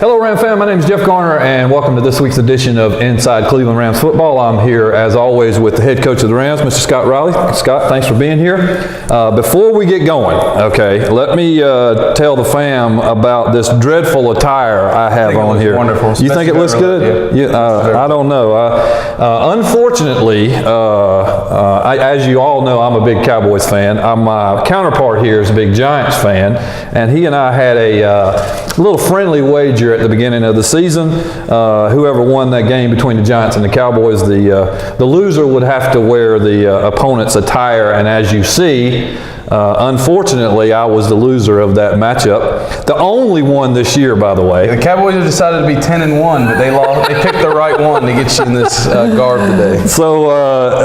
Hello Ram fan, my name is Jeff Garner and welcome to this week's edition of Inside Cleveland Rams Football. I'm here as always with the head coach of the Rams, Mr. Scott Riley. Scott, thanks for being here. Before we get going, okay, let me tell the fam about this dreadful attire I have on here. Wonderful. You think it looks good? Yeah. I don't know. Unfortunately, as you all know, I'm a big Cowboys fan. My counterpart here is a big Giants fan, and he and I had a little friendly wager at the beginning of the season. Whoever won that game between the Giants and the Cowboys, the loser would have to wear the opponent's attire, and as you see, unfortunately, I was the loser of that matchup. The only one this year, by the way. The Cowboys have decided to be 10-1, but they lost. They picked the right one to get you in this garb today. So,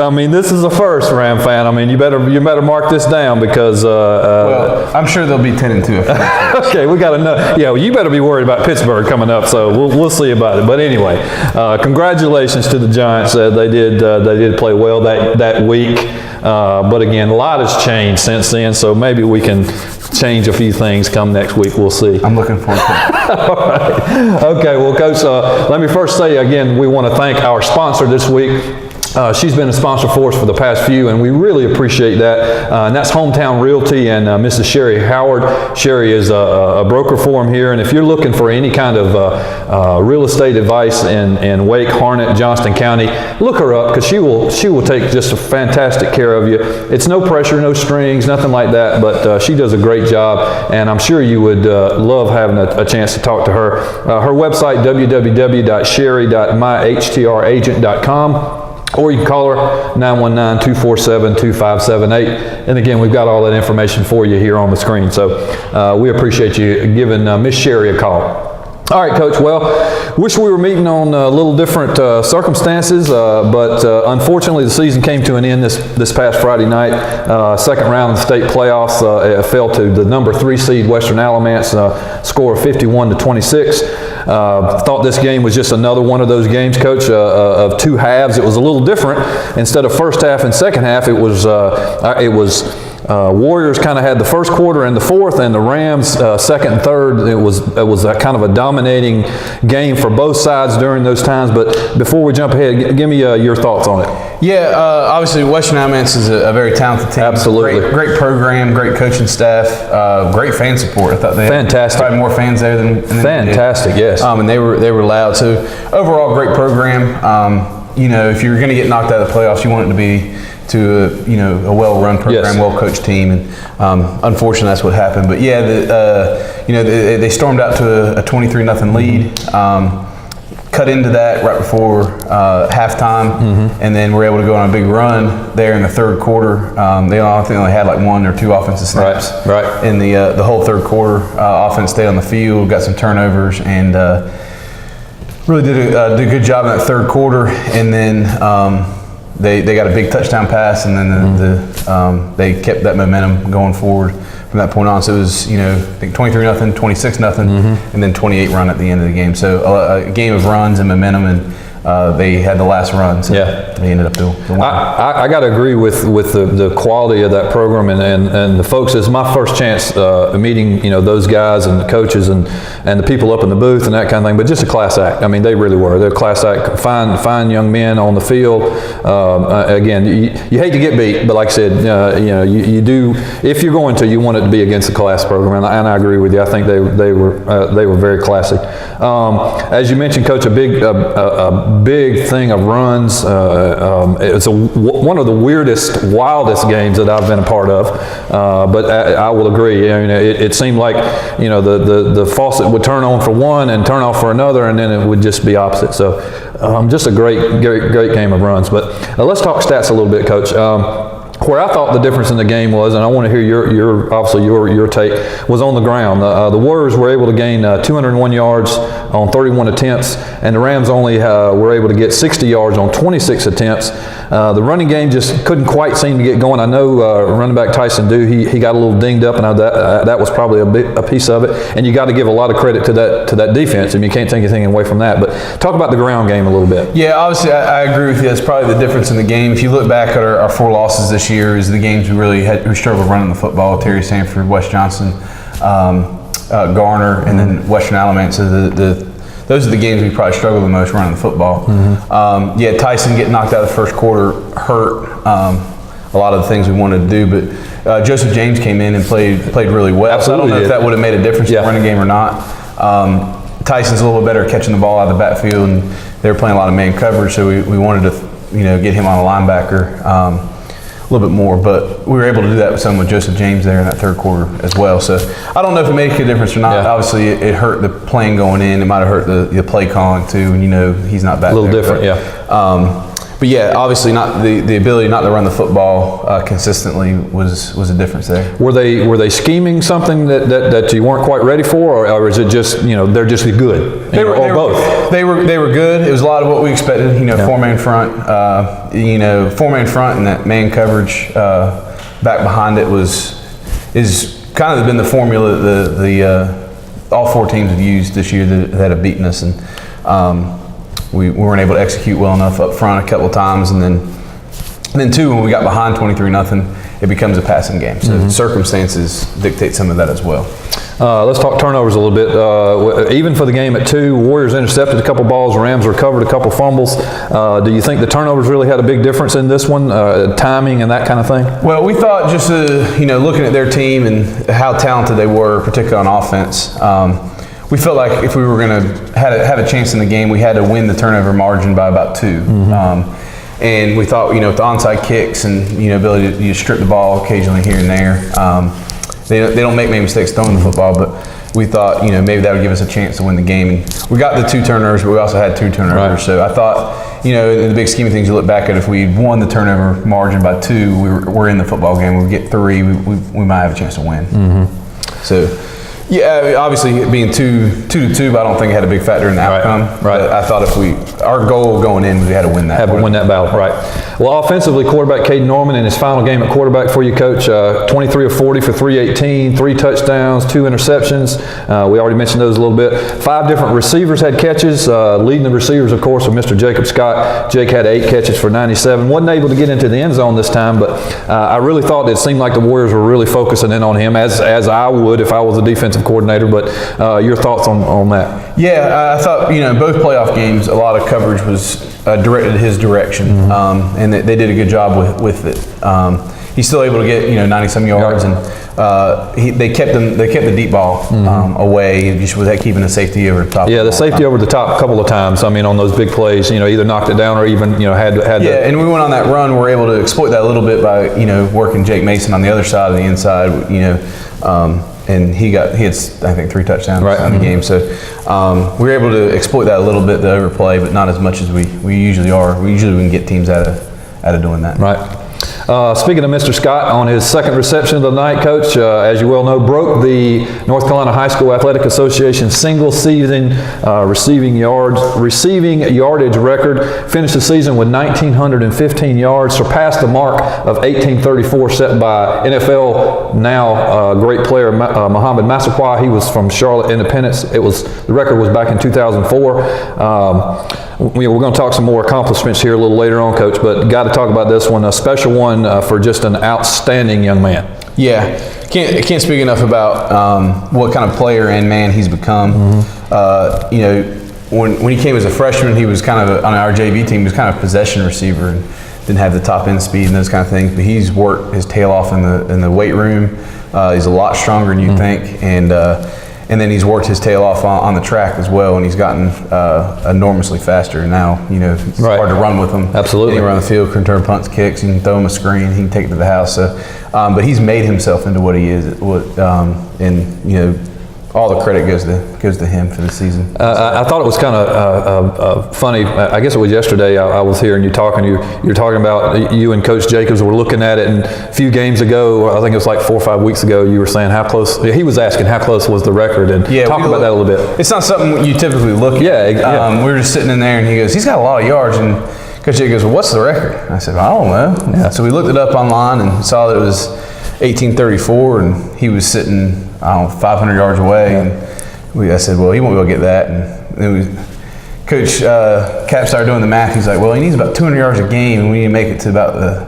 I mean, this is a first, Ram fan. I mean, you better mark this down because. Well, I'm sure they'll be 10-2. Okay, we got to know. Yeah, well, you better be worried about Pittsburgh coming up. So we'll see about it. But anyway, congratulations to the Giants. They did play well that week. But again, a lot has changed since then, so maybe we can change a few things come next week. We'll see. I'm looking forward to it. All right. Okay, well, Coach, let me first say again, we want to thank our sponsor this week. She's been a sponsor for us for the past few, and we really appreciate that. And that's Hometown Realty and Mrs. Sherry Howard. Sherry is a broker for them here, and if you're looking for any kind of real estate advice in Wake, Harnett, Johnston County, look her up because she will take just a fantastic care of you. It's no pressure, no strings, nothing like that, but she does a great job, and I'm sure you would love having a chance to talk to her. Her website, www.sherry.myhtragent.com. Or you can call her 919-247-2578. And again, we've got all that information for you here on the screen. So we appreciate you giving Miss Sherry a call. All right, Coach. Well, wish we were meeting on a little different circumstances, but unfortunately the season came to an end this past Friday night. Second round of the state playoffs, it fell to the number 3 seed Western Alamance, score of 51-26. Thought this game was just another one of those games, Coach, of two halves. It was a little different. Instead of first half and second half, it was Warriors kind of had the first quarter and the fourth, and the Rams second and third. It was a kind of a dominating game for both sides during those times. But before we jump ahead, give me your thoughts on it. Yeah, obviously Western Alamance is a very talented team. Absolutely. Great program, great coaching staff, great fan support. I thought they had probably more fans there than fantastic, yes. And they were loud. So overall, great program. If you're going to get knocked out of the playoffs, you want it to be to a well-run program, yes, well-coached team, and unfortunately that's what happened. But yeah, they stormed out to a 23-0 lead. Cut into that right before halftime, and then were able to go on a big run there in the third quarter. They only had like 1 or 2 offensive snaps right. in the whole third quarter. Offense stayed on the field, got some turnovers, and really did a good job in that third quarter. And then they got a big touchdown pass, and then they kept that momentum going forward from that point on. So it was, I think 23-0, 26-0, and then 28 run at the end of the game. So a game of runs and momentum, and they had the last run. So yeah, they ended up the win. I got to agree with the quality of that program and the folks. It's my first chance meeting those guys and the coaches and the people up in the booth and that kind of thing. But just a class act. I mean, they really were. They're a class act. Fine young men on the field. Again, you hate to get beat, but like I said, you do, if you're going to, you want it to be against the class program. And I agree with you. I think they were very classy. As you mentioned, Coach, a big thing of runs. It's one of the weirdest, wildest games that I've been a part of. But I will agree. It seemed like the faucet would turn on for one and turn off for another, and then it would just be opposite. So just a great game of runs. But let's talk stats a little bit, Coach. Where I thought the difference in the game was, and I want to hear your take, was on the ground. The Warriors were able to gain 201 yards on 31 attempts, and the Rams only were able to get 60 yards on 26 attempts. The running game just couldn't quite seem to get going. I know running back Tyson Dew, he got a little dinged up, and that was probably a piece of it. And you got to give a lot of credit to that defense, and you can't take anything away from that. But talk about the ground game a little bit. Yeah, obviously I agree with you. That's probably the difference in the game. If you look back at our 4 losses this year, is the games we struggled running the football. Terry Sanford, West Johnson, Garner, and then Western Alamance. So the those are the games we probably struggle the most running the football. Tyson getting knocked out of the first quarter hurt a lot of the things we wanted to do, but Joseph James came in and played really well. Absolutely. So I don't know if that would have made a difference in the running game or not. Tyson's a little bit better at catching the ball out of the backfield, and they were playing a lot of man coverage, so we wanted to get him on a linebacker a little bit more, but we were able to do that with Joseph James there in that third quarter as well. So I don't know if it made a difference or not. Obviously, it hurt the playing going in. It might have hurt the play calling too, and he's not back there. A little different, But yeah, obviously not the ability not to run the football consistently was a difference there. Were they scheming something that you weren't quite ready for, or is it just they're just good? They were both. They were good. It was a lot of what we expected. 4-man front. 4-man front and that man coverage back behind it is kind of been the formula that all four teams have used this year that have beaten us, and we weren't able to execute well enough up front a couple of times, and then too, when we got behind 23-0, it becomes a passing game. So circumstances dictate some of that as well. Let's talk turnovers a little bit. Even for the game at 2, Warriors intercepted a couple balls, Rams recovered a couple fumbles. Do you think the turnovers really had a big difference in this one, timing and that kind of thing? Well, we thought just looking at their team and how talented they were, particularly on offense, we felt like if we were going to have a chance in the game, we had to win the turnover margin by about 2. And we thought, with the onside kicks and ability to strip the ball occasionally here and there, they don't make many mistakes throwing the football, but we thought, maybe that would give us a chance to win the game. And we got the 2 turnovers, but we also had 2 turnovers. Right. So I thought, in the big scheme of things, you look back at if we won the turnover margin by 2, we're in the football game. We get 3, we might have a chance to win. So. Yeah, obviously being 2-2, but I don't think it had a big factor in the outcome. Right. But I thought our goal going in was we had to win that. Have to win that battle, right. Well, offensively, quarterback Caden Norman in his final game at quarterback for you, Coach, 23 of 40 for 318, 3 touchdowns, 2 interceptions. We already mentioned those a little bit. 5 different receivers had catches. Leading the receivers, of course, was Mr. Jacob Scott. Jake had 8 catches for 97. Wasn't able to get into the end zone this time, but I really thought it seemed like the Warriors were really focusing in on him, as I would if I was a defensive coordinator. But your thoughts on that? Yeah, I thought both playoff games, a lot of coverage was directed his direction, and they did a good job with it. He's still able to get 90-some yards, and they kept the deep ball away, just with that keeping the safety over the top. Yeah, the safety over the top a couple of times. I mean, on those big plays, either knocked it down or even had. Yeah, and we went on that run. We're able to exploit that a little bit by working Jake Mason on the other side of the inside. And he had, I think, 3 touchdowns in the game. So we were able to exploit that a little bit, the overplay, but not as much as we usually are. We usually can get teams out of doing that. Right. Speaking of Mr. Scott, on his second reception of the night, Coach, as you well know, broke the North Carolina High School Athletic Association single-season receiving yardage record. Finished the season with 1,915 yards, surpassed the mark of 1,834 set by NFL now great player Muhammad Massaquoi. He was from Charlotte Independence. The record was back in 2004. We're going to talk some more accomplishments here a little later on, Coach, but got to talk about this one, a special one for just an outstanding young man. Yeah, can't speak enough about what kind of player and man he's become. When he came as a freshman, he was kind of on our JV team. He was kind of a possession receiver and didn't have the top end speed and those kind of things. But he's worked his tail off in the weight room. He's a lot stronger than you think, and then he's worked his tail off on the track as well, and he's gotten enormously faster. And now, it's hard to run with him. Absolutely. He can run the field, can turn punts, kicks, you can throw him a screen, he can take it to the house. So, but he's made himself into what he is. All the credit goes to him for the season. I thought it was kind of funny. I guess it was yesterday. I was here and you're talking about you and Coach Jacobs were looking at it, and a few games ago, I think it was like 4 or 5 weeks ago, you were saying how close. He was asking how close was the record, and talk about that a little bit. It's not something you typically look at. Yeah. We were just sitting in there, and he goes, "He's got a lot of yards," and Coach Jacobs goes, "Well, what's the record?" And I said, "I don't know." Yeah. So we looked it up online and saw that it was 1834, and he was sitting 500 yards away, and I said, well, he won't be able to get that. And then Coach Cap started doing the math. He's like, well, he needs about 200 yards a game, and we need to make it to about the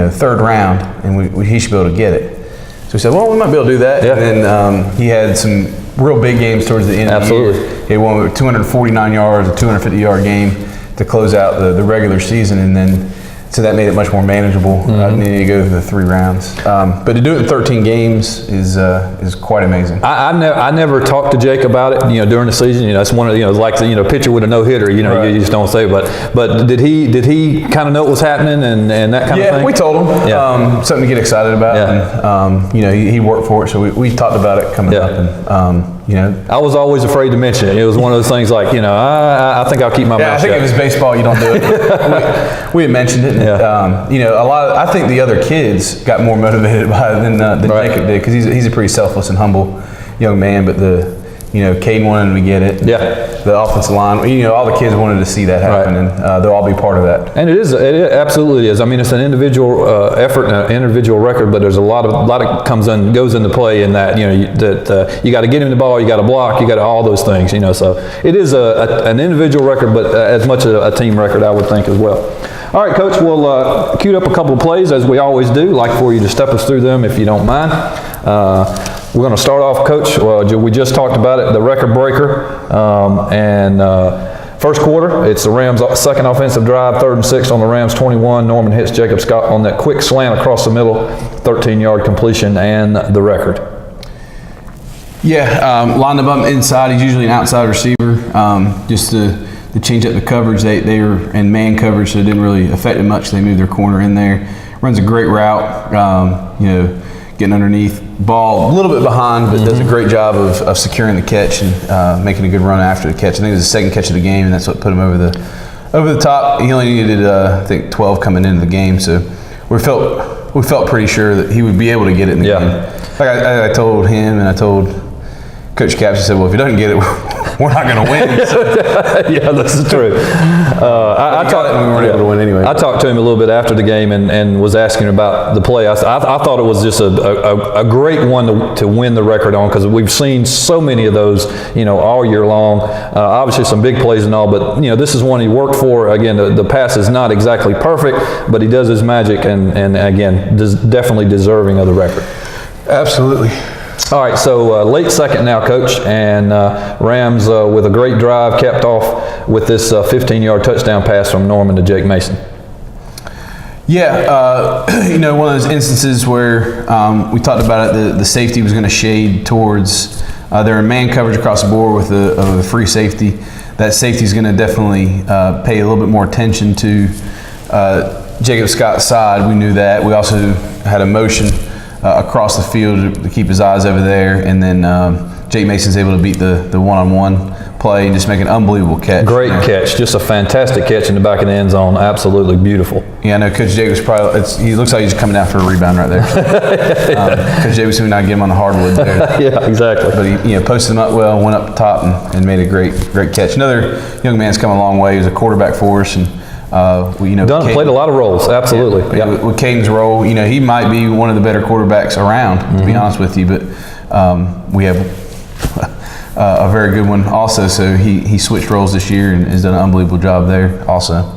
third round, and he should be able to get it. So we said, well, we might be able to do that. Yeah. And then he had some real big games towards the end of the year. He won with 249 yards, a 250-yard game to close out the regular season, and then so that made it much more manageable. Needing to go through the 3 rounds, but to do it in 13 games is quite amazing. I never talked to Jake about it, during the season. It's one of like the pitcher with a no hitter. Right. You just don't say. But did he kind of know what was happening and that kind of thing? Yeah, we told him. Something to get excited about. Yeah. And, he worked for it, so we talked about it coming up. And, I was always afraid to mention it. It was one of those things like, I think I'll keep my mouth shut. I think if it's baseball, you don't do it. we had mentioned it. And, I think the other kids got more motivated by it than Right. Jacob did, because he's a pretty selfless and humble young man. But Caden wanted him to get it. Yeah. The offensive line, all the kids wanted to see that happen, Right. and they'll all be part of that. And it absolutely is. I mean, it's an individual effort and an individual record, but there's a lot of goes into play in that. You got to get him the ball, you got to block, you got to all those things. So it is an individual record, but as much a team record, I would think as well. All right, Coach, we'll queue up a couple of plays as we always do. Like for you to step us through them if you don't mind. We're going to start off, Coach. We just talked about it, the record breaker. First quarter, it's the Rams' second offensive drive, 3rd and 6 on the Rams 21. Norman hits Jacob Scott on that quick slant across the middle, 13-yard completion, and the record. Yeah, lined him up inside. He's usually an outside receiver. Just to change up the coverage, they were in man coverage, so it didn't really affect him much. They moved their corner in there. Runs a great route. Getting underneath, ball a little bit behind, but does a great job of securing the catch and making a good run after the catch. I think it was his second catch of the game, and that's what put him over the top. He only needed, I think, 12 coming into the game, so we felt pretty sure that he would be able to get it in the game. Like I told him, and I told Coach Capps, I said, well, if he doesn't get it, we're not going to win. So. Yeah, this is true. I talked, we weren't able to win anyway. I talked to him a little bit after the game and was asking about the play. I thought it was just a great one to win the record on, because we've seen so many of those, all year long. Obviously some big plays and all, but this is one he worked for. Again, the pass is not exactly perfect, but he does his magic, and again, definitely deserving of the record. Absolutely. All right, so late second now, Coach, and Rams with a great drive capped off with this 15-yard touchdown pass from Norman to Jake Mason. Yeah, one of those instances where we talked about it, the safety was going to shade towards, they're in man coverage across the board with the free safety. That safety is going to definitely pay a little bit more attention to Jacob Scott's side. We knew that. We also had a motion across the field to keep his eyes over there, and then Jake Mason's able to beat the one-on-one play and just make an unbelievable catch. Great catch, just a fantastic catch in the back of the end zone. Absolutely beautiful. Yeah, I know Coach Jake was probably, he looks like he's coming down for a rebound right there. Coach Jake was soon not get him on the hardwood there. Yeah, exactly. But he posted him up well, went up top and made a great catch. Another young man's come a long way. He was a quarterback for us, and played a lot of roles. Absolutely. Yeah. With Caden's role, he might be one of the better quarterbacks around, to be honest with you. But we have a very good one also. So he switched roles this year and has done an unbelievable job there also.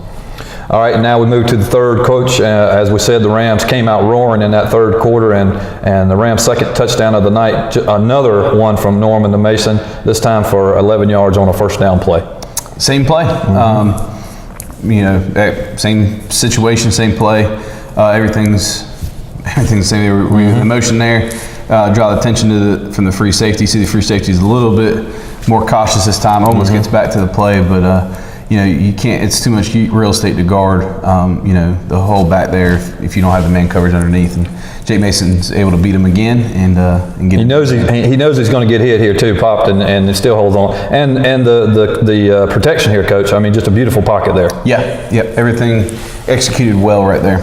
All right, now we move to the third, Coach. As we said, the Rams came out roaring in that third quarter, and the Rams' second touchdown of the night, another one from Norman to Mason, this time for 11 yards on a first down play. Same play. Same situation, same play. Everything's the same. The motion there, draw the attention from the free safety. See, the free safety is a little bit more cautious this time. Almost gets back to the play, but you can't. It's too much real estate to guard. The hole back there if you don't have the man coverage underneath. And Jake Mason's able to beat him again and get. He knows he's going to get hit here too, popped, and it still holds on. And the protection here, Coach. I mean, just a beautiful pocket there. Yeah. Everything executed well right there.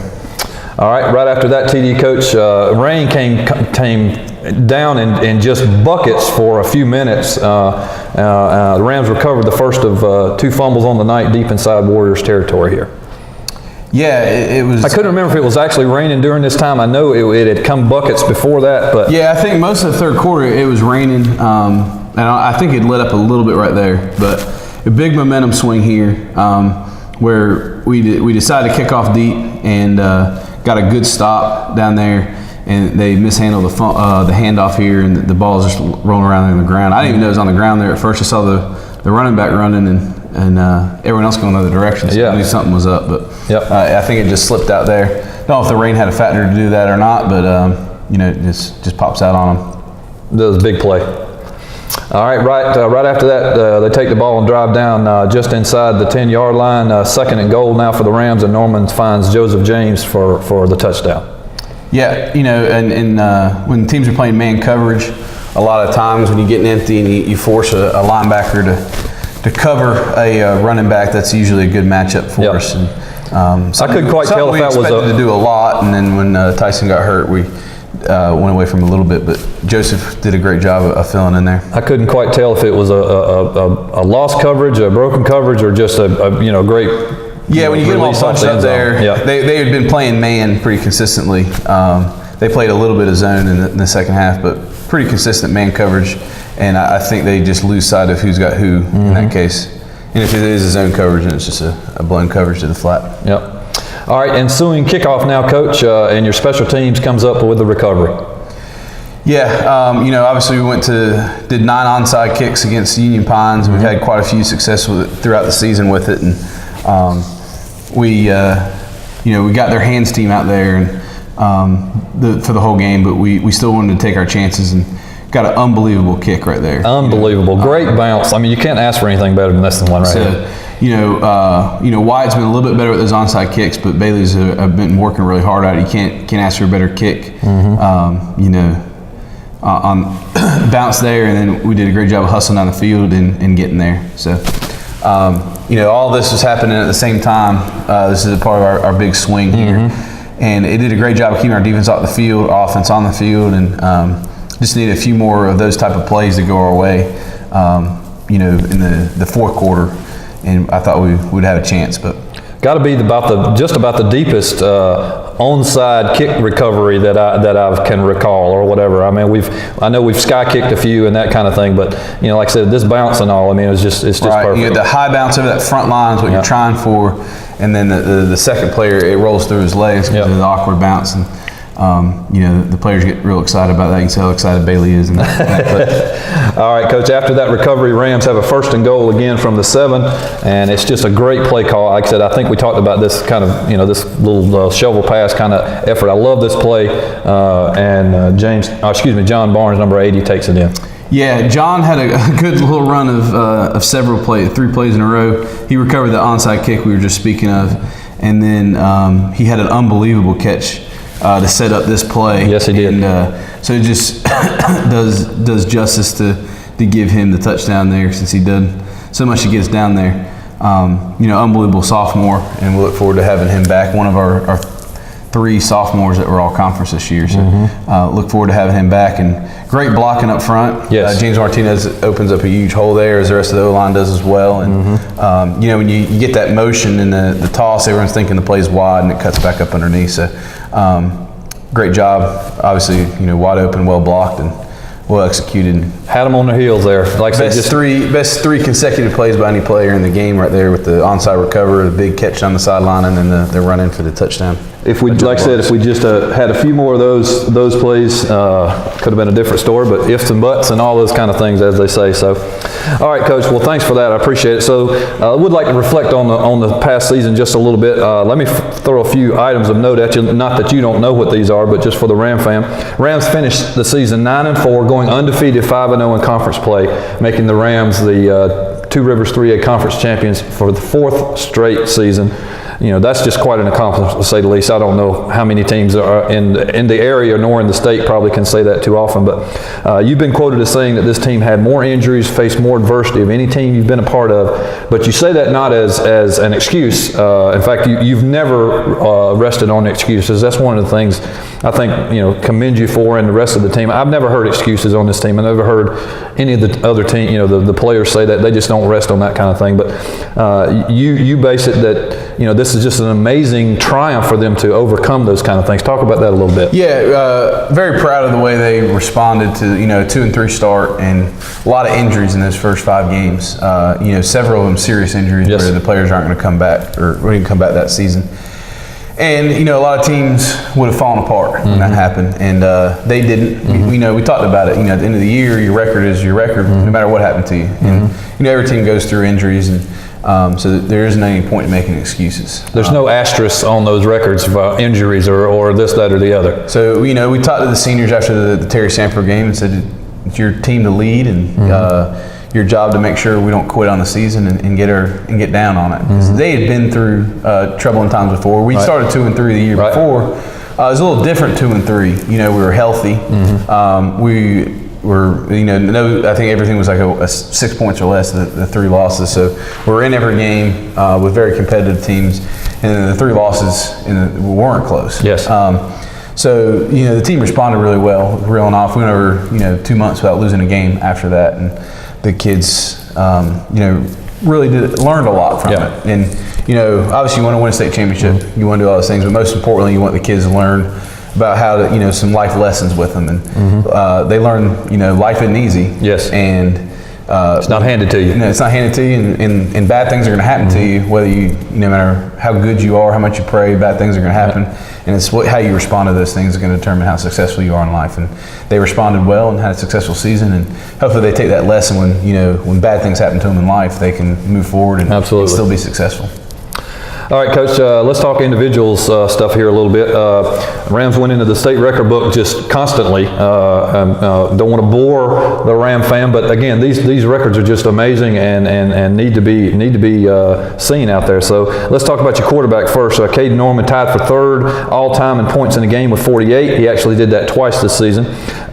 All right. Right after that TD, Coach, rain came down in just buckets for a few minutes. The Rams recovered the first of 2 fumbles on the night deep inside Warriors territory here. Yeah, it was. I couldn't remember if it was actually raining during this time. I know it had come buckets before that, but yeah, I think most of the third quarter it was raining, and I think it lit up a little bit right there. But a big momentum swing here, where we decided to kick off deep and got a good stop down there, and they mishandled the handoff here, and the ball is just rolling around there on the ground. I didn't even know it was on the ground there at first. I saw the running back running and everyone else going the other direction, so I knew something was up. But I think it just slipped out there. Don't know if the rain had a factor to do that or not, but it just pops out on them. That was a big play. All right, right after that, they take the ball and drive down just inside the 10-yard line. Second and goal now for the Rams, and Norman finds Joseph James for the touchdown. Yeah, and when teams are playing man coverage, a lot of times when you get empty and you force a linebacker to cover a running back, that's usually a good matchup for us. And, I couldn't quite tell if that was to do a lot, and then when Tyson got hurt, we went away from him a little bit, but Joseph did a great job of filling in there. I couldn't quite tell if it was a lost coverage, a broken coverage, or just a great. Yeah, when you get them all bunched up there, they had been playing man pretty consistently. They played a little bit of zone in the second half, but pretty consistent man coverage, and I think they just lose sight of who's got who in that case. And if it is a zone coverage, then it's just a blown coverage to the flat. Yep. All right, ensuing kickoff now, Coach, and your special teams comes up with the recovery. Yeah, obviously we did 9 onside kicks against Union Pines. We've had quite a few success with it throughout the season with it, and we got their hands team out there and for the whole game, but we still wanted to take our chances and got an unbelievable kick right there. Unbelievable, great bounce. I mean, you can't ask for anything better than this one right here. Wyatt's been a little bit better with those onside kicks, but Bailey's been working really hard at it. You can't ask for a better kick. On bounce there, and then we did a great job of hustling down the field and getting there. So, all this was happening at the same time. This is a part of our big swing here, and it did a great job of keeping our defense off the field, offense on the field, and just need a few more of those type of plays to go our way. In the fourth quarter, and I thought we would have a chance, but got to be just about the deepest onside kick recovery that I can recall, or whatever. I mean, I know we've sky kicked a few and that kind of thing, but like I said, this bounce and all, I mean, it's just perfect. You get the high bounce over that front line is what you're trying for, and then the second player, it rolls through his legs because of the awkward bounce, and the players get real excited about that. You can see how excited Bailey is in that clip. All right, Coach, after that recovery, Rams have a first and goal again from the 7, and it's just a great play call. Like I said, I think we talked about this kind of, this little shovel pass kind of effort. I love this play, and John Barnes, number 80, takes it in. Yeah, John had a good little run of 3 plays in a row. He recovered the onside kick we were just speaking of, and then he had an unbelievable catch to set up this play. Yes, he did. And so it just does justice to give him the touchdown there, since he done so much he gets down there. Unbelievable sophomore, and we look forward to having him back. One of our 3 sophomores that were all conference this year. So look forward to having him back, and great blocking up front. Yes. James Martinez opens up a huge hole there, as the rest of the O-line does as well. And when you get that motion in the toss, everyone's thinking the play's wide, and it cuts back up underneath. So great job. Obviously, wide open, well blocked, and well executed. Had them on their heels there. Like I said, best three consecutive plays by any player in the game right there, with the onside recovery, the big catch on the sideline, and then the run in for the touchdown. If we just had a few more of those plays, could have been a different story. But ifs and buts and all those kind of things, as they say. So, all right, Coach. Well, thanks for that. I appreciate it. So, I would like to reflect on the past season just a little bit. Let me throw a few items of note at you. Not that you don't know what these are, but just for the Ram fam. Rams finished the season 9-4, going undefeated, 5-0 in conference play, making the Rams the Two Rivers 3A conference champions for the 4th straight season. That's just quite an accomplishment, to say the least. I don't know how many teams are in the area nor in the state probably can say that too often, but you've been quoted as saying that this team had more injuries, faced more adversity of any team you've been a part of, but you say that not as an excuse. In fact, you've never rested on excuses. That's one of the things I think, commend you for, and the rest of the team. I've never heard excuses on this team. I've never heard any of the other team, the players say that. They just don't rest on that kind of thing. But you base it that, this is just an amazing triumph for them to overcome those kind of things. Talk about that a little bit. Yeah, very proud of the way they responded to, 2-3 start, and a lot of injuries in those first 5 games. Several of them serious injuries where the players aren't going to come back, or wouldn't come back that season. And a lot of teams would have fallen apart when that happened, and they didn't. We talked about it. At the end of the year, your record is your record, no matter what happened to you. And every team goes through injuries, and so there isn't any point in making excuses. There's no asterisk on those records of injuries or this, that, or the other. So we talked to the seniors after the Terry Sanford game and said it's your team to lead, and your job to make sure we don't quit on the season and get down on it. They had been through troubling times before. We started 2-3 the year before. It was a little different 2-3. We were healthy. We were, I think everything was like a 6 points or less, the 3 losses. So we're in every game with very competitive teams, and the 3 losses weren't close. Yes. So the team responded really well, reeling off. We went over 2 months without losing a game after that, and the kids, really learned a lot from it. And obviously you want to win a state championship, you want to do all those things, but most importantly, you want the kids to learn about how to, some life lessons with them, and they learn, life isn't easy. Yes. And it's not handed to you. It's not handed to you, and bad things are going to happen to you, whether no matter how good you are, how much you pray, bad things are going to happen. And it's how you respond to those things is going to determine how successful you are in life. And they responded well and had a successful season, and hopefully they take that lesson when bad things happen to them in life, they can move forward and still be successful. All right, Coach, let's talk individuals stuff here a little bit. Rams went into the state record book just constantly. Don't want to bore the Ram fan, but again, these records are just amazing and need to be seen out there. So let's talk about your quarterback first. Caden Norman tied for 3rd all-time in points in a game with 48. He actually did that twice this season.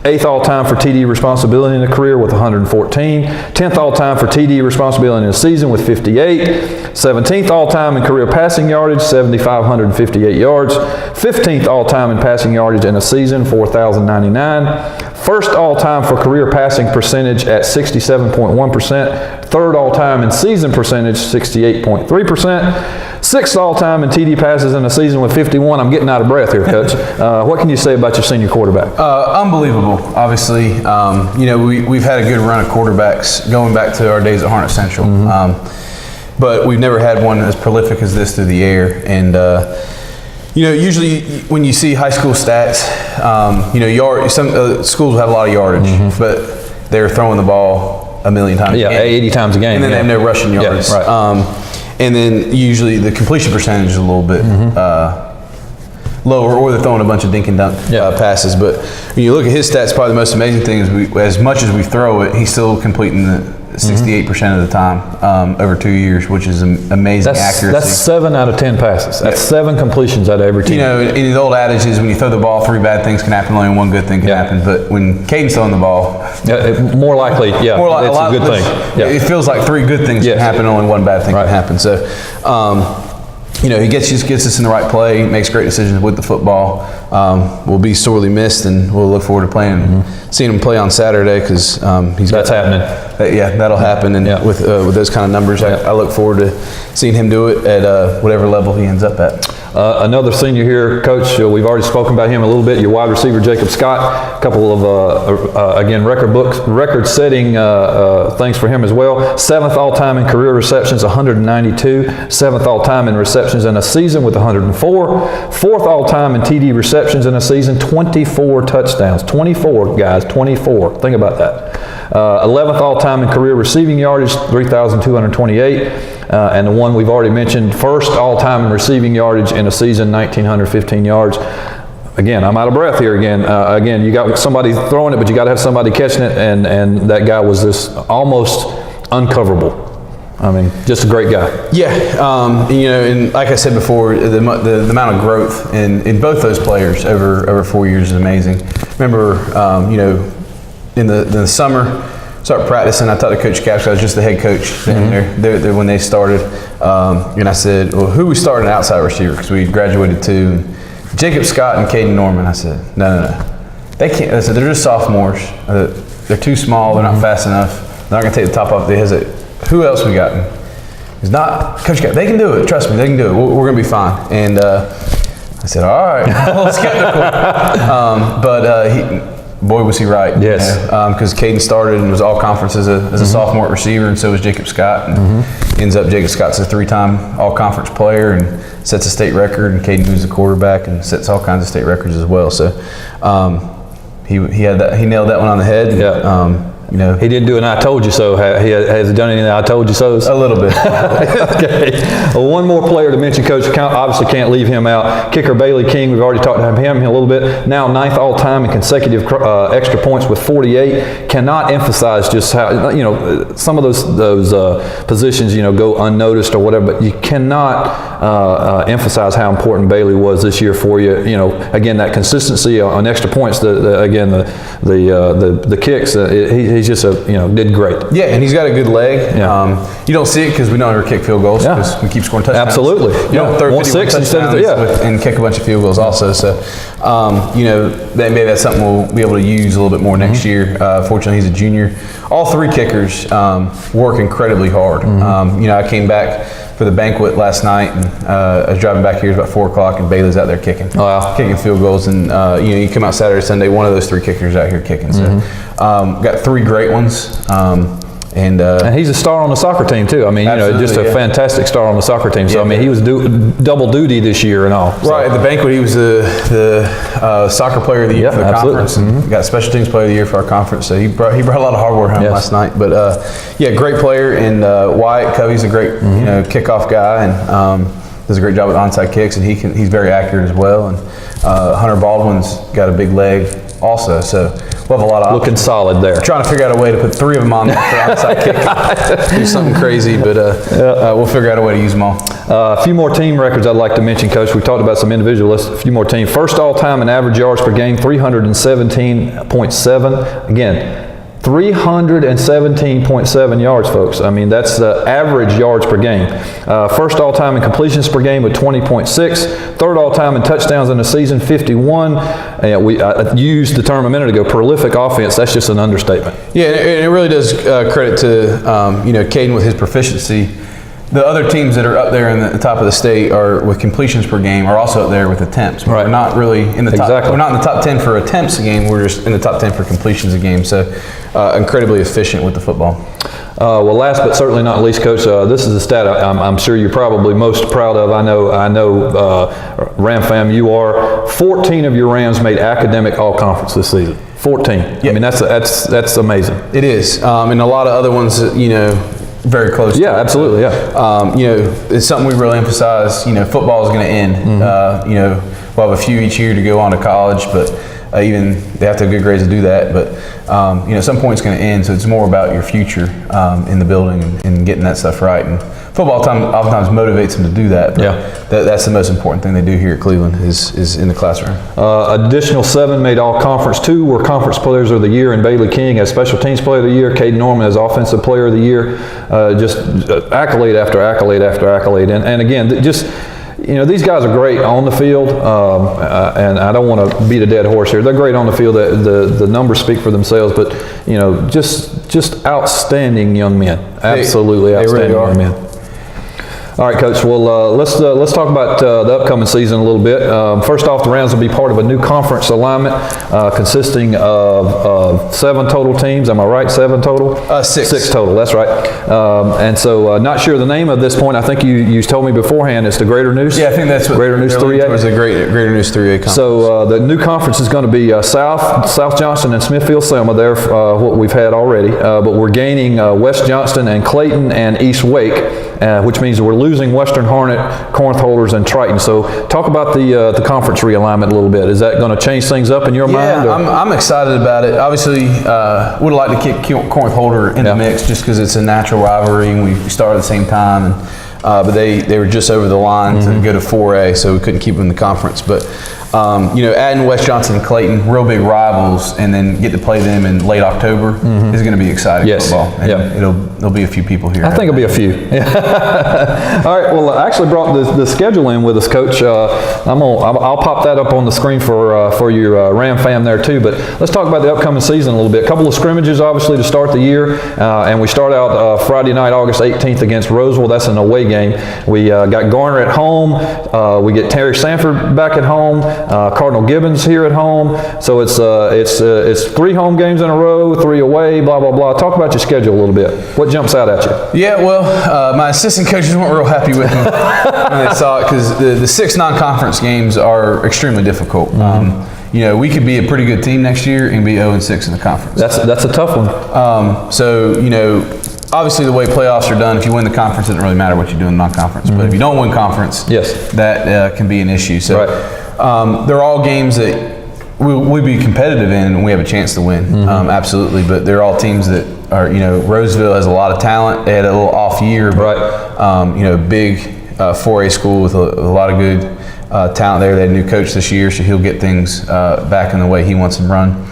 8th all-time for TD responsibility in a career with 114. 10th all-time for TD responsibility in a season with 58. 17th all-time in career passing yardage, 7,558 yards. 15th all-time in passing yardage in a season, 4,099. First all-time for career passing percentage at 67.1%. Third all-time in season percentage, 68.3%. 6th all-time in TD passes in a season with 51. I'm getting out of breath here, Coach. What can you say about your senior quarterback? Unbelievable. Obviously, we've had a good run of quarterbacks going back to our days at Harnett Central. But we've never had one as prolific as this through the air. And usually when you see high school stats, some schools have a lot of yardage, but they're throwing the ball a million times. Yeah, 80 times a game. And then they have no rushing yards. Yeah, right. And then usually the completion percentage is a little bit lower, or they're throwing a bunch of dink and dunk passes. But when you look at his stats, probably the most amazing thing is as much as we throw it, he's still completing the 68% of the time over 2 years, which is amazing accuracy. That's 7 out of 10 passes. That's 7 completions out of every team. And the old adage is when you throw the ball, 3 bad things can happen, only 1 good thing can happen. But when Caden's throwing the ball, more likely, it's a good thing. It feels like 3 good things can happen, only 1 bad thing can happen. So, he gets us in the right play, makes great decisions with the football. We'll be sorely missed, and we'll look forward to seeing him play on Saturday, because that's happening. That'll happen, and with those kind of numbers, I look forward to seeing him do it at whatever level he ends up at. Another senior here, Coach, we've already spoken about him a little bit, your wide receiver, Jacob Scott. A couple of, again, record-setting things for him as well. 7th all-time in career receptions, 192. 7th all-time in receptions in a season with 104. 4th all-time in TD receptions in a season, 24 touchdowns. 24, guys, 24. Think about that. 11th all-time in career receiving yardage, 3,228. And the one we've already mentioned, first all-time in receiving yardage in a season, 1,915 yards. Again, I'm out of breath here again. Again, you got somebody throwing it, but you got to have somebody catching it, and that guy was this almost uncoverable. I mean, just a great guy. Yeah, and like I said before, the amount of growth in both those players over 4 years is amazing. Remember, in the summer, started practicing. I talked to Coach Caps. I was just the head coach there when they started, and I said, "Well, who we starting an outside receiver?" Because we graduated too. Jacob Scott and Caden Norman. I said, "No, they can't." I said, "They're just sophomores. They're too small. They're not fast enough. They're not going to take the top off." He said, "Who else we got?" He's not Coach Caps. They can do it. Trust me, they can do it. We're going to be fine. And I said, "All right." A little skeptical, but boy, was he right. Yes. Because Caden started and was all conference as a sophomore receiver, and so was Jacob Scott. And ends up Jacob Scott's a 3-time all conference player and sets a state record, and Caden moves the quarterback and sets all kinds of state records as well. So he nailed that one on the head. Yeah. He didn't do an "I told you so." Has he done any "I told you so's"? A little bit. Okay. Well, one more player to mention, Coach. Obviously can't leave him out. Kicker Bailey King. We've already talked about him a little bit. Now 9th all-time in consecutive extra points with 48. Cannot emphasize just how some of those positions go unnoticed or whatever, but you cannot emphasize how important Bailey was this year for you. Again, that consistency on extra points. The kicks. He's just did great. Yeah, and he's got a good leg. Yeah. You don't see it because we don't ever kick field goals because we keep scoring touchdowns. Absolutely. You don't throw 51 touchdowns and kick a bunch of field goals also. So, maybe that's something we'll be able to use a little bit more next year. Fortunately, he's a junior. All 3 kickers work incredibly hard. I came back for the banquet last night, and I was driving back here. It was about 4 o'clock, and Bailey's out there kicking, kicking field goals. And you come out Saturday, Sunday, one of those 3 kickers out here kicking. So, got 3 great ones. And he's a star on the soccer team too. I mean, just a fantastic star on the soccer team. So I mean, he was double duty this year and all. So. Right at the banquet, he was the socke player of the year for the conference, and got special teams player of the year for our conference. So he brought a lot of hardware home last night. But great player. And Wyatt Covey's a great kickoff guy, and does a great job with onside kicks, and he's very accurate as well. And Hunter Baldwin's got a big leg also. So. We'll have a lot of looking solid there. Trying to figure out a way to put 3 of them on there for onside kick. Do something crazy, but we'll figure out a way to use them all. A few more team records I'd like to mention, Coach. We talked about some individuals. A few more teams. First all-time in average yards per game, 317.7. Again, 317.7 yards, folks. I mean, that's the average yards per game. First all-time in completions per game with 20.6. Third all-time in touchdowns in the season, 51. I used the term a minute ago, prolific offense. That's just an understatement. Yeah, and it really does credit to Caden with his proficiency. The other teams that are up there in the top of the state are with completions per game are also up there with attempts. Right. We're not really in the top. We're not in the top 10 for attempts a game. We're just in the top 10 for completions a game. So incredibly efficient with the football. Well, last but certainly not least, Coach, this is a stat I'm sure you're probably most proud of. I know, Ram fam, you are. 14 of your Rams made academic all-conference this season. 14. Yep. I mean, that's amazing. It is, and a lot of other ones, very close. Yeah, absolutely. Yeah. It's something we really emphasize. Football is going to end. We'll have a few each year to go on to college, but even they have to have good grades to do that. But at some point it's going to end. So it's more about your future in the building and getting that stuff right. And football oftentimes motivates them to do that. But that's the most important thing they do here at Cleveland is in the classroom. Additional 7 made all conference. 2 were conference players of the year, and Bailey King as special teams player of the year. Caden Norman as offensive player of the year. Just accolade after accolade after accolade. And again, these guys are great on the field, and I don't want to beat a dead horse here. They're great on the field. The numbers speak for themselves, but just outstanding young men. Absolutely outstanding young men. All right, Coach. Well, let's talk about the upcoming season a little bit. First off, the Rams will be part of a new conference alignment consisting of 7 total teams. Am I right? 7 total? 6. 6 total. That's right. And so, not sure the name of this point. I think you told me beforehand it's the Greater Neuse. Yeah, I think that's what Greater Neuse 3A. It was the Greater Neuse 3A conference. So the new conference is going to be South Johnston and Smithfield Selma. They're what we've had already, but we're gaining West Johnston and Clayton and East Wake, which means we're losing Western Harnett, Corinth Holders, and Triton. So talk about the conference realignment a little bit. Is that going to change things up in your mind? Yeah, I'm excited about it. Obviously, would have liked to kick Corinth Holder in the mix just because it's a natural rivalry and we started at the same time. And, but they were just over the line to go to 4A, so we couldn't keep them in the conference. But adding West Johnson and Clayton, real big rivals, and then get to play them in late October is going to be exciting football. And there'll be a few people here. I think it'll be a few. All right. Well, I actually brought the schedule in with us, Coach. I'll pop that up on the screen for your Ram fam there too. But let's talk about the upcoming season a little bit. A couple of scrimmages, obviously, to start the year, and we start out Friday night, August 18th against Roseville. That's an away game. We got Garner at home. We get Terry Sanford back at home. Cardinal Gibbons here at home. So it's 3 home games in a row, 3 away, blah, blah, blah. Talk about your schedule a little bit. What jumps out at you? Yeah, well, my assistant coaches weren't real happy with me when they saw it, because the 6 non-conference games are extremely difficult. We could be a pretty good team next year and be 0-6 in the conference. That's a tough one. Obviously the way playoffs are done, if you win the conference, it doesn't really matter what you do in non-conference. But if you don't win conference, that can be an issue. So they're all games that we'd be competitive in and we have a chance to win, absolutely. But they're all teams that are, Roseville has a lot of talent. They had a little off year, but big 4A school with a lot of good talent there. They had a new coach this year, so he'll get things back in the way he wants them run.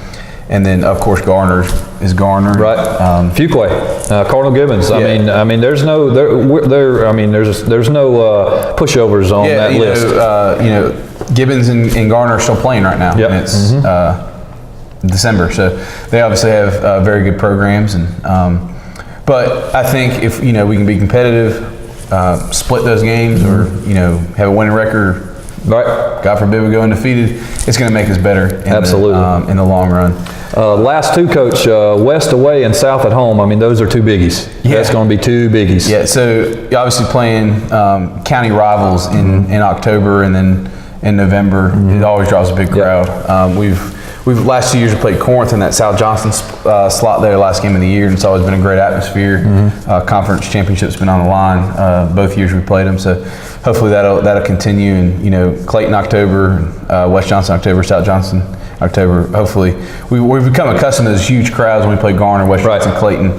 And then, of course, Garner is Garner. Fuquay, Cardinal Gibbons. I mean, there's no there's no pushovers on that list. Gibbons and Garner are still playing right now. And it's December, so they obviously have very good programs. And but I think if we can be competitive, split those games, or have a winning record. God forbid we go undefeated. It's going to make us better in the long run. Last 2, Coach, West away and South at home. I mean, those are 2 biggies. That's going to be 2 biggies. Yeah, so you're obviously playing county rivals in October and then in November. It always draws a big crowd. We've last 2 years we played Corinth in that South Johnson slot there, last game of the year, and it's always been a great atmosphere. Conference championship's been on the line both years we played them, so hopefully that'll continue. And Clayton October, West Johnson October, South Johnson October. Hopefully we've become accustomed to those huge crowds when we play Garner, West Johnson, Clayton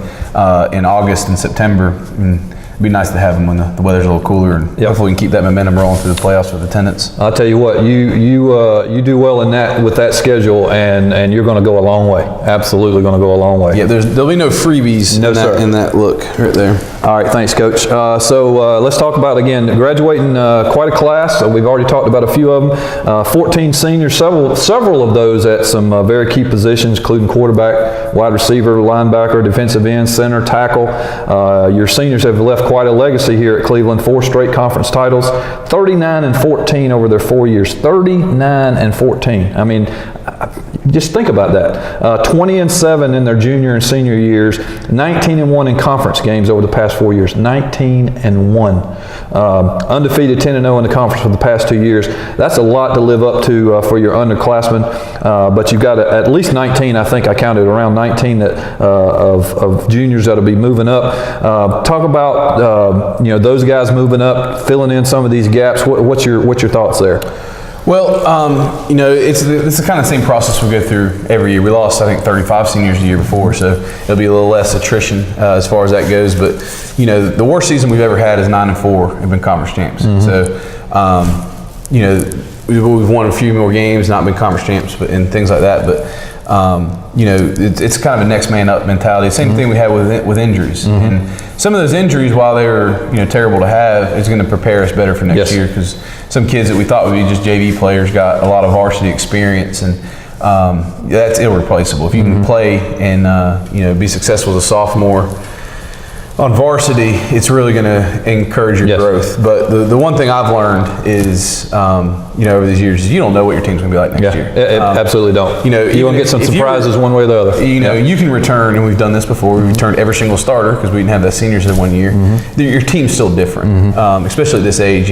in August and September. And it'd be nice to have them when the weather's a little cooler, and hopefully we can keep that momentum rolling through the playoffs with attendance. I'll tell you what, you do well in that with that schedule, and you're going to go a long way. Absolutely going to go a long way. Yeah, there'll be no freebies in that look right there. All right, thanks, Coach. So let's talk about, again, graduating quite a class. We've already talked about a few of them. 14 seniors, several of those at some very key positions, including quarterback, wide receiver, linebacker, defensive end, center, tackle. Your seniors have left quite a legacy here at Cleveland. 4 straight conference titles, 39-14 over their 4 years. 39-14. I mean, just think about that. 20-7 in their junior and senior years. 19-1 in conference games over the past 4 years. 19-1. Undefeated 10-0 in the conference for the past 2 years. That's a lot to live up to for your underclassmen. But you've got at least 19. I think I counted around 19 of juniors that'll be moving up. Talk about those guys moving up, filling in some of these gaps. What's your thoughts there? Well, it's the kind of same process we go through every year. We lost, I think, 35 seniors the year before, so it'll be a little less attrition as far as that goes. But, the worst season we've ever had is 9-4 and been conference champs. So, we've won a few more games, not been conference champs, and things like that. But, it's kind of a next man up mentality. Same thing we had with injuries. And some of those injuries, while they were terrible to have, is going to prepare us better for next year, because some kids that we thought would be just JV players got a lot of varsity experience, and that's irreplaceable. If you can play and be successful as a sophomore on varsity, it's really going to encourage your growth. But the one thing I've learned is, over these years, is you don't know what your team's going to be like next year. Absolutely don't. You're going to get some surprises one way or the other. You can return, and we've done this before. We returned every single starter because we didn't have the seniors in 1 year. Your team's still different, especially at this age.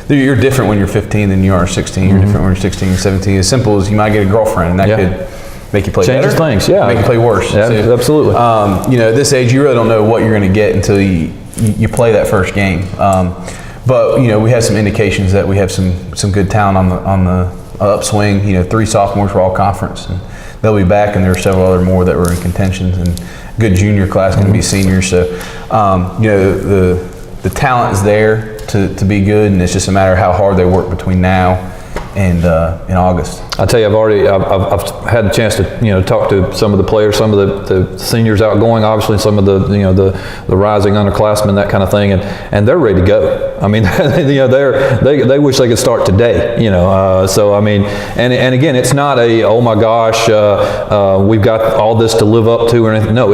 You're different when you're 15 than you are 16. You're different when you're 16 and 17. As simple as you might get a girlfriend, and that could make you play Changes better. Things, make you play worse. Yeah, so, absolutely. At this age, you really don't know what you're going to get until you play that first game. But we have some indications that we have some good talent on the upswing. 3 sophomores were all conference, and they'll be back, and there are several other more that were in contentions, and good junior class going to be seniors. So the talent is there to be good, and it's just a matter of how hard they work between now and in August. I tell you, I've had a chance to talk to some of the players, some of the seniors outgoing, obviously, some of the rising underclassmen, that kind of thing, and they're ready to go. I mean, they wish they could start today. So I mean, and again, it's not oh my gosh, we've got all this to live up to or anything. No,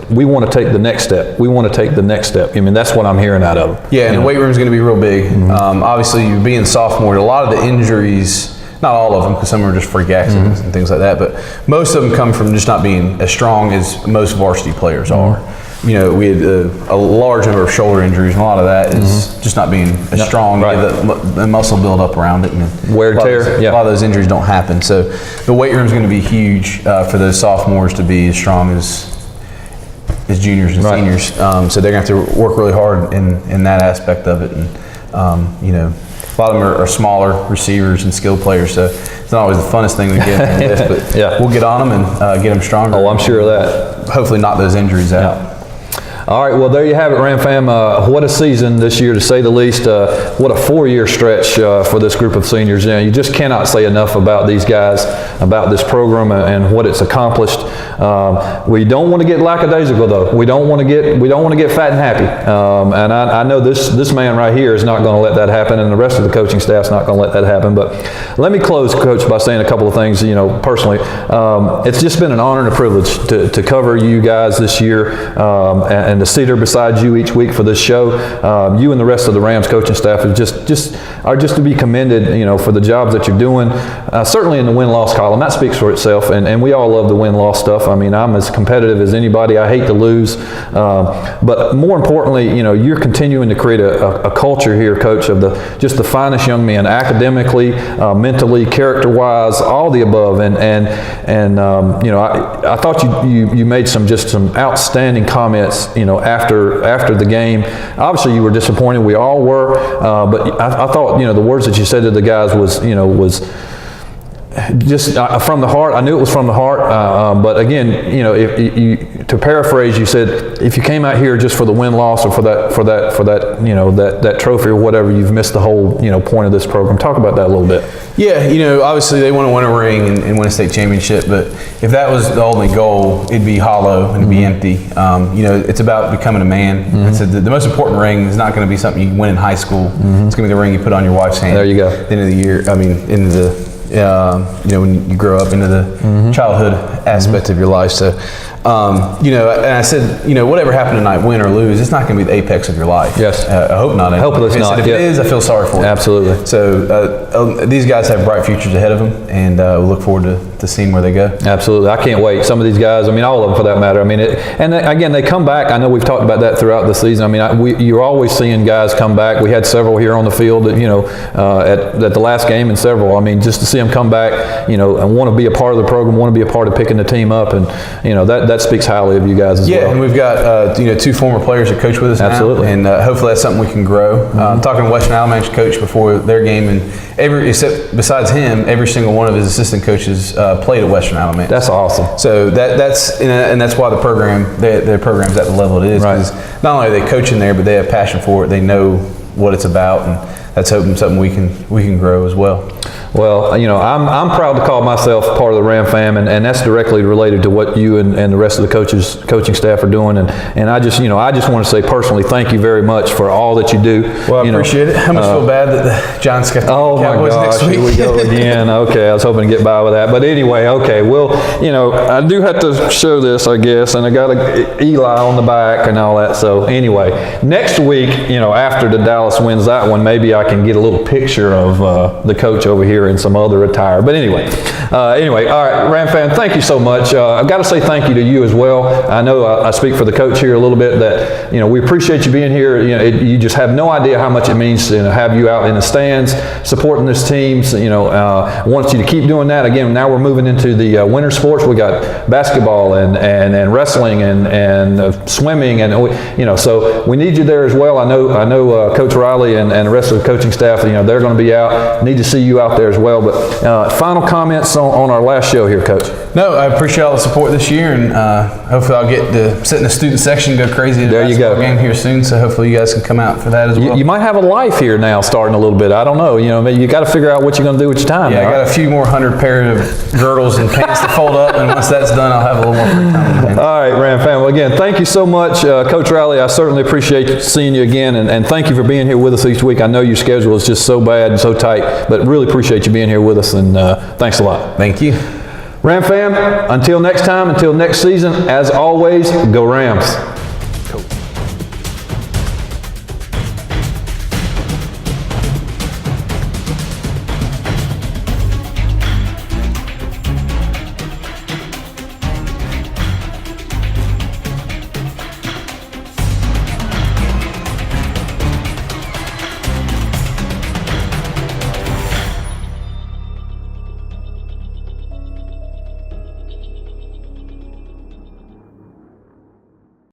we want to take the next step. We want to take the next step. I mean, that's what I'm hearing out of them. Yeah, and the weight room's going to be real big. Obviously, you being sophomore, a lot of the injuries not all of them, because some are just freak accidents and things like that, but most of them come from just not being as strong as most varsity players are. You know, we had a large number of shoulder injuries, and a lot of that is just not being as strong. Right. The muscle build up around it, and wear and tear. A lot of those injuries don't happen. So the weight room is going to be huge for those sophomores to be as strong as juniors and seniors. So they're going to have to work really hard in that aspect of it. And you know, a lot of them are smaller receivers and skill players. So it's not always the funnest thing to get in this, but we'll get on them and get them stronger. Oh, I'm sure of that. Hopefully knock those injuries out. All right, well, there you have it, Ram fam. What a season this year, to say the least. What a 4-year stretch for this group of seniors. You know, you just cannot say enough about these guys, about this program and what it's accomplished. We don't want to get lackadaisical, though. We don't want to get fat and happy. And I know this man right here is not going to let that happen, and the rest of the coaching staff's not going to let that happen. But let me close, Coach, by saying a couple of things. You know, personally, it's just been an honor and a privilege to cover you guys this year, and to sit here beside you each week for this show. You and the rest of the Rams coaching staff are just to be commended, you know, for the jobs that you're doing. Certainly in the win-loss column, that speaks for itself, and we all love the win-loss stuff. I mean, I'm as competitive as anybody. I hate to lose, but more importantly, you know, you're continuing to create a culture here, Coach, of just the finest young men, academically, mentally, character-wise, all the above. And you know, I thought you made some outstanding comments, you know, after the game. Obviously, you were disappointed. We all were, but I thought, you know, the words that you said to the guys was just from the heart. I knew it was from the heart. But again, you know, to paraphrase, you said if you came out here just for the win-loss or for that you know, that trophy or whatever, you've missed the whole, you know, point of this program. Talk about that a little bit. Yeah, you know, obviously they want to win a ring and win a state championship, but if that was the only goal, it'd be hollow and it'd be empty. You know, it's about becoming a man. I said the most important ring is not going to be something you win in high school. It's going to be the ring you put on your wife's hand. There you go. At the end of the year, I mean, into the you know, when you grow up into the childhood aspect of your life. So, you know, and I said, you know, whatever happened tonight, win or lose, it's not going to be the apex of your life. Yes. I hope not. I hope it's not. If it is, I feel sorry for you. Absolutely. So these guys have bright futures ahead of them, and we look forward to seeing where they go. Absolutely. I can't wait. Some of these guys, I mean, all of them for that matter. I mean, again, they come back. I know we've talked about that throughout the season. I mean, you're always seeing guys come back. We had several here on the field that, you know, at the last game, and several. I mean, just to see them come back, you know, and want to be a part of the program, want to be a part of picking the team up, and, you know, that speaks highly of you guys as well. Yeah, and we've got, you know, 2 former players that coach with us Absolutely. now, and hopefully that's something we can grow. Talking to Western Alamance coach before their game, and except besides him, every single one of his assistant coaches played at Western Alamance. That's awesome. So that's why the program, their program's at the level it is. Right. Because not only are they coaching there, but they have passion for it. They know what it's about, and that's hoping something we can grow as well. Well, you know, I'm proud to call myself part of the Ram fam, and that's directly related to what you and the rest of the coaching staff are doing. And I just want to say personally, thank you very much for all that you do. Well, I appreciate it. I much feel bad that the Giants got the Cowboys next week. Here we go again. Okay, I was hoping to get by with that, but anyway, okay. Well, you know, I do have to show this, I guess, and I got a Eli on the back and all that. So anyway, next week, you know, after the Dallas wins that one, maybe I can get a little picture of the coach over here in some other attire. But anyway, all right, Ram fan, thank you so much. I've got to say thank you to you as well. I know I speak for the coach here a little bit that, you know, we appreciate you being here. You know, you just have no idea how much it means to have you out in the stands supporting this team. So, you know, want you to keep doing that. Again, now we're moving into the winter sports. We got basketball and wrestling and swimming, and you know, so we need you there as well. I know Coach Riley and the rest of the coaching staff, you know, they're going to be out. Need to see you out there as well. But final comments on our last show here, Coach. No, I appreciate all the support this year, and hopefully I'll get to sit in the student section and go crazy at the basketball game here soon. So hopefully you guys can come out for that as well. You might have a life here now, starting a little bit. I don't know. You know, you got to figure out what you're going to do with your time. Yeah, I got a few more 100 pair of girdles and pants to fold up, and once that's done, I'll have a little more free time. All right, Ram fam. Well, again, thank you so much, Coach Riley. I certainly appreciate seeing you again, and thank you for being here with us each week. I know your schedule is just so bad and so tight, but really appreciate you being here with us, and thanks a lot. Thank you. Ram fam, until next time, until next season, as always, go Rams.